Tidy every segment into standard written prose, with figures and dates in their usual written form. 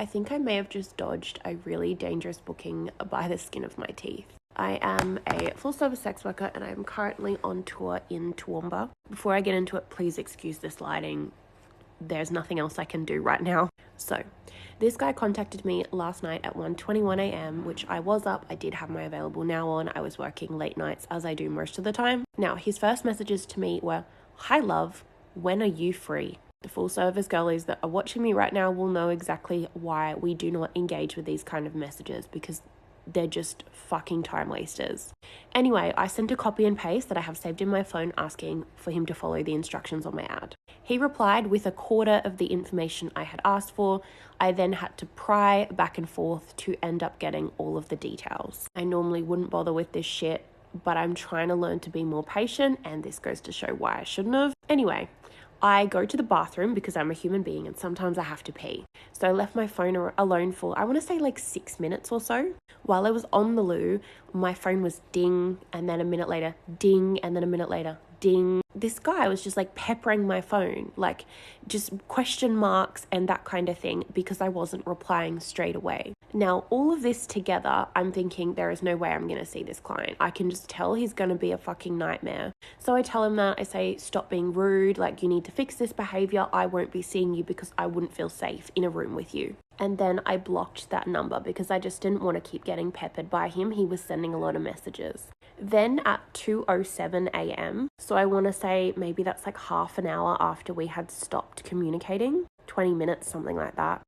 I think I may have just dodged a really dangerous booking by the skin of my teeth. I am a full-service sex worker and I am currently on tour in Toowoomba. Before I get into it, please excuse this lighting. There's nothing else I can do right now. So, this guy contacted me last night at 1:21 a.m, which I was up. I did have my Available Now on. I was working late nights as I do most of the time. Now, his first messages to me were, "Hi love, when are you free?" The full service girlies that are watching me right now will know exactly why we do not engage with these kind of messages, because they're just fucking time wasters. Anyway, I sent a copy and paste that I have saved in my phone asking for him to follow the instructions on my ad. He replied with a quarter of the information I had asked for. I then had to pry back and forth to end up getting all of the details. I normally wouldn't bother with this shit, but I'm trying to learn to be more patient, and this goes to show why I shouldn't have. Anyway, I go to the bathroom because I'm a human being and sometimes I have to pee. So I left my phone alone for, I want to say like 6 minutes or so. While I was on the loo, my phone was ding, and then a minute later, ding, and then a minute later, ding. This guy was just like peppering my phone, like just question marks and that kind of thing, because I wasn't replying straight away. Now, all of this together, I'm thinking there is no way I'm going to see this client. I can just tell he's going to be a fucking nightmare. So I tell him that. I say, stop being rude. Like, you need to fix this behavior. I won't be seeing you because I wouldn't feel safe in a room with you. And then I blocked that number because I just didn't want to keep getting peppered by him. He was sending a lot of messages. Then at 2:07 a.m, so I want to say maybe that's like half an hour after we had stopped communicating, 20 minutes, something like that,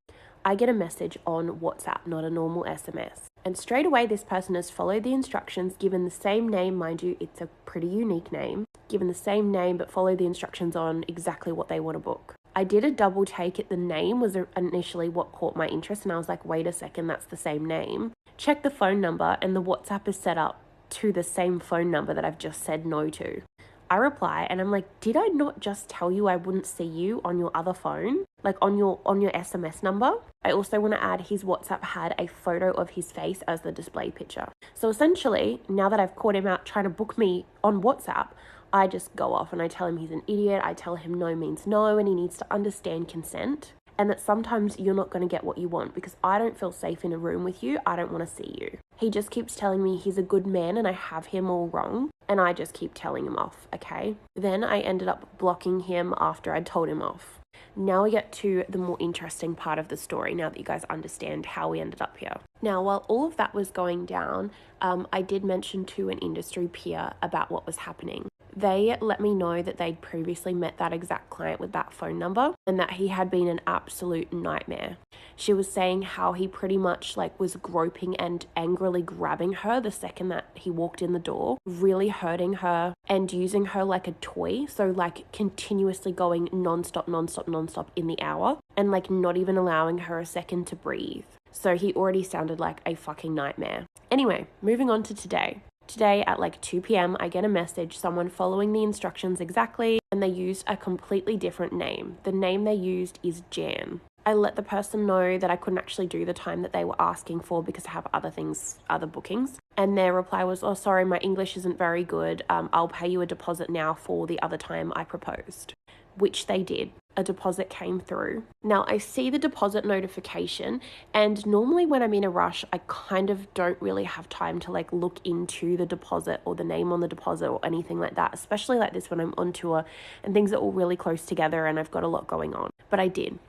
I get a message on WhatsApp, not a normal SMS. And straight away, this person has followed the instructions, given the same name, mind you, it's a pretty unique name, given the same name, but followed the instructions on exactly what they want to book. I did a double take it. The name was initially what caught my interest, and I was like, wait a second, that's the same name. Check the phone number, and the WhatsApp is set up to the same phone number that I've just said no to. I reply and I'm like, did I not just tell you I wouldn't see you on your other phone? Like on your SMS number? I also want to add his WhatsApp had a photo of his face as the display picture. So essentially, now that I've caught him out trying to book me on WhatsApp, I just go off and I tell him he's an idiot. I tell him no means no and he needs to understand consent, and that sometimes you're not going to get what you want because I don't feel safe in a room with you. I don't want to see you. He just keeps telling me he's a good man and I have him all wrong, and I just keep telling him off, okay? Then I ended up blocking him after I'd told him off. Now we get to the more interesting part of the story, now that you guys understand how we ended up here. Now, while all of that was going down, I did mention to an industry peer about what was happening. They let me know that they'd previously met that exact client with that phone number and that he had been an absolute nightmare. She was saying how he pretty much like was groping and angrily grabbing her the second that he walked in the door, really hurting her and using her like a toy. So like continuously going nonstop in the hour and like not even allowing her a second to breathe. So he already sounded like a fucking nightmare. Anyway, moving on to today. Today at like 2 p.m, I get a message, someone following the instructions exactly, and they used a completely different name. The name they used is Jan. I let the person know that I couldn't actually do the time that they were asking for because I have other bookings. And their reply was, oh, sorry, my English isn't very good. I'll pay you a deposit now for the other time I proposed, which they did. A deposit came through. Now I see the deposit notification, and normally when I'm in a rush, I kind of don't really have time to like look into the deposit or the name on the deposit or anything like that, especially like this when I'm on tour and things are all really close together and I've got a lot going on. But I did.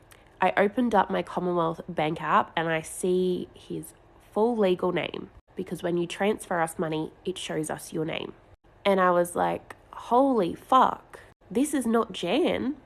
I opened up my Commonwealth Bank app and I see his full legal name, because when you transfer us money, it shows us your name. And I was like, holy fuck, this is not Jan.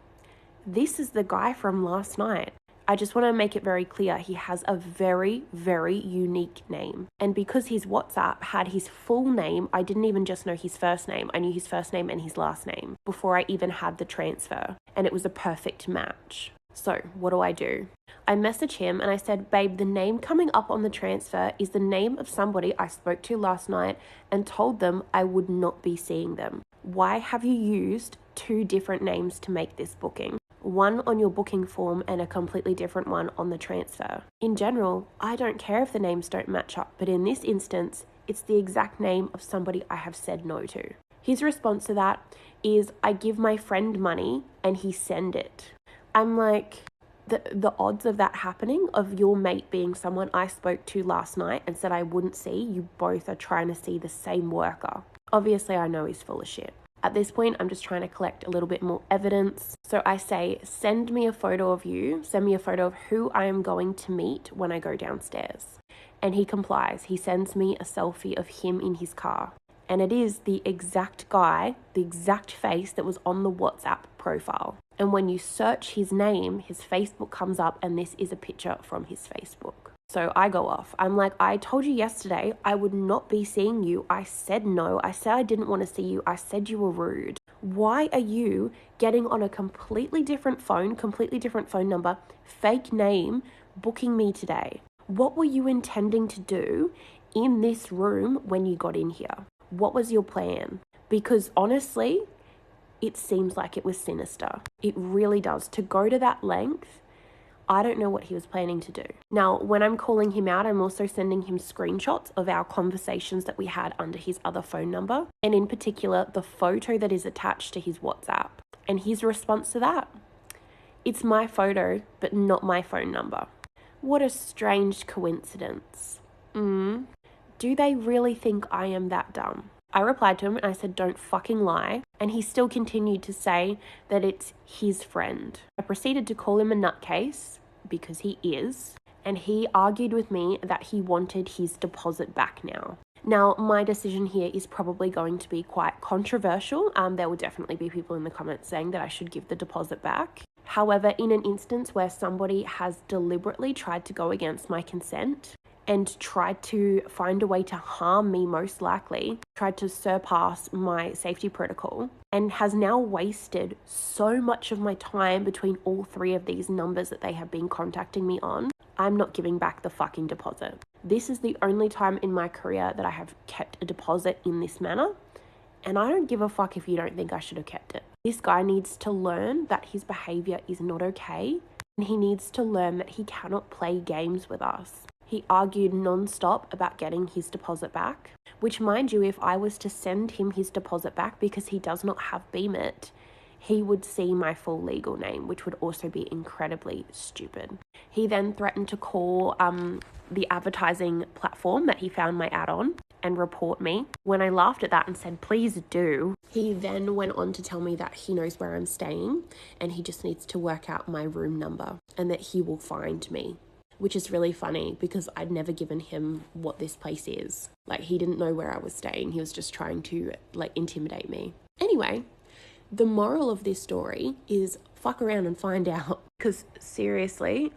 This is the guy from last night. I just want to make it very clear, he has a very, very unique name. And because his WhatsApp had his full name, I didn't even just know his first name. I knew his first name and his last name before I even had the transfer. And it was a perfect match. So what do? I message him and I said, babe, the name coming up on the transfer is the name of somebody I spoke to last night and told them I would not be seeing them. Why have you used 2 different names to make this booking? One on your booking form and a completely different one on the transfer. In general, I don't care if the names don't match up, but in this instance, it's the exact name of somebody I have said no to. His response to that is, I give my friend money and he send it. I'm like, the odds of that happening, of your mate being someone I spoke to last night and said I wouldn't see, you both are trying to see the same worker. Obviously, I know he's full of shit. At this point, I'm just trying to collect a little bit more evidence. So I say, send me a photo of you, send me a photo of who I am going to meet when I go downstairs. And he complies. He sends me a selfie of him in his car. And it is the exact guy, the exact face that was on the WhatsApp profile. And when you search his name, his Facebook comes up, and this is a picture from his Facebook. So I go off. I'm like, I told you yesterday I would not be seeing you. I said no. I said I didn't want to see you. I said you were rude. Why are you getting on a completely different phone number, fake name, booking me today? What were you intending to do in this room when you got in here? What was your plan? Because honestly, it seems like it was sinister. It really does. To go to that length, I don't know what he was planning to do. Now, when I'm calling him out, I'm also sending him screenshots of our conversations that we had under his other phone number, and in particular, the photo that is attached to his WhatsApp. And his response to that? It's my photo, but not my phone number. What a strange coincidence. Do they really think I am that dumb? I replied to him and I said, don't fucking lie. And he still continued to say that it's his friend. I proceeded to call him a nutcase, because he is, and he argued with me that he wanted his deposit back now. Now, my decision here is probably going to be quite controversial. There will definitely be people in the comments saying that I should give the deposit back. However, in an instance where somebody has deliberately tried to go against my consent and tried to find a way to harm me, most likely, tried to surpass my safety protocol, and has now wasted so much of my time between all three of these numbers that they have been contacting me on, I'm not giving back the fucking deposit. This is the only time in my career that I have kept a deposit in this manner, and I don't give a fuck if you don't think I should have kept it. This guy needs to learn that his behavior is not okay, and he needs to learn that he cannot play games with us. He argued non-stop about getting his deposit back, which, mind you, if I was to send him his deposit back because he does not have BMIT, he would see my full legal name, which would also be incredibly stupid. He then threatened to call the advertising platform that he found my ad on and report me. When I laughed at that and said, please do, he then went on to tell me that he knows where I'm staying and he just needs to work out my room number and that he will find me. Which is really funny because I'd never given him what this place is. Like, he didn't know where I was staying. He was just trying to, intimidate me. Anyway, the moral of this story is fuck around and find out. Because seriously,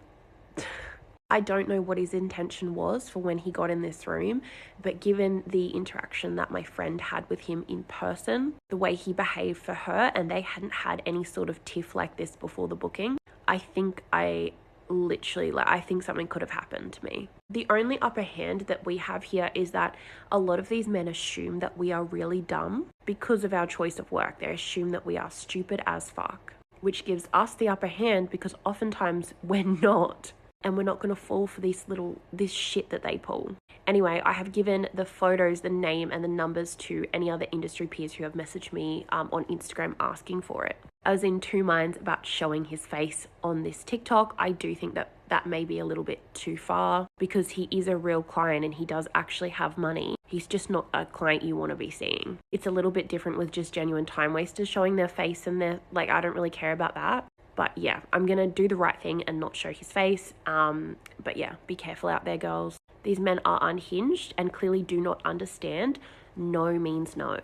I don't know what his intention was for when he got in this room, but given the interaction that my friend had with him in person, the way he behaved for her, and they hadn't had any sort of tiff like this before the booking, I think I think something could have happened to me. The only upper hand that we have here is that a lot of these men assume that we are really dumb because of our choice of work. They assume that we are stupid as fuck, which gives us the upper hand because oftentimes we're not, and we're not going to fall for this shit that they pull. Anyway, I have given the photos, the name, and the numbers to any other industry peers who have messaged me on Instagram asking for it. I was in two minds about showing his face on this TikTok. I do think that that may be a little bit too far because he is a real client and he does actually have money. He's just not a client you want to be seeing. It's a little bit different with just genuine time wasters showing their face and I don't really care about that. But yeah, I'm going to do the right thing and not show his face. But yeah, be careful out there, girls. These men are unhinged and clearly do not understand no means no.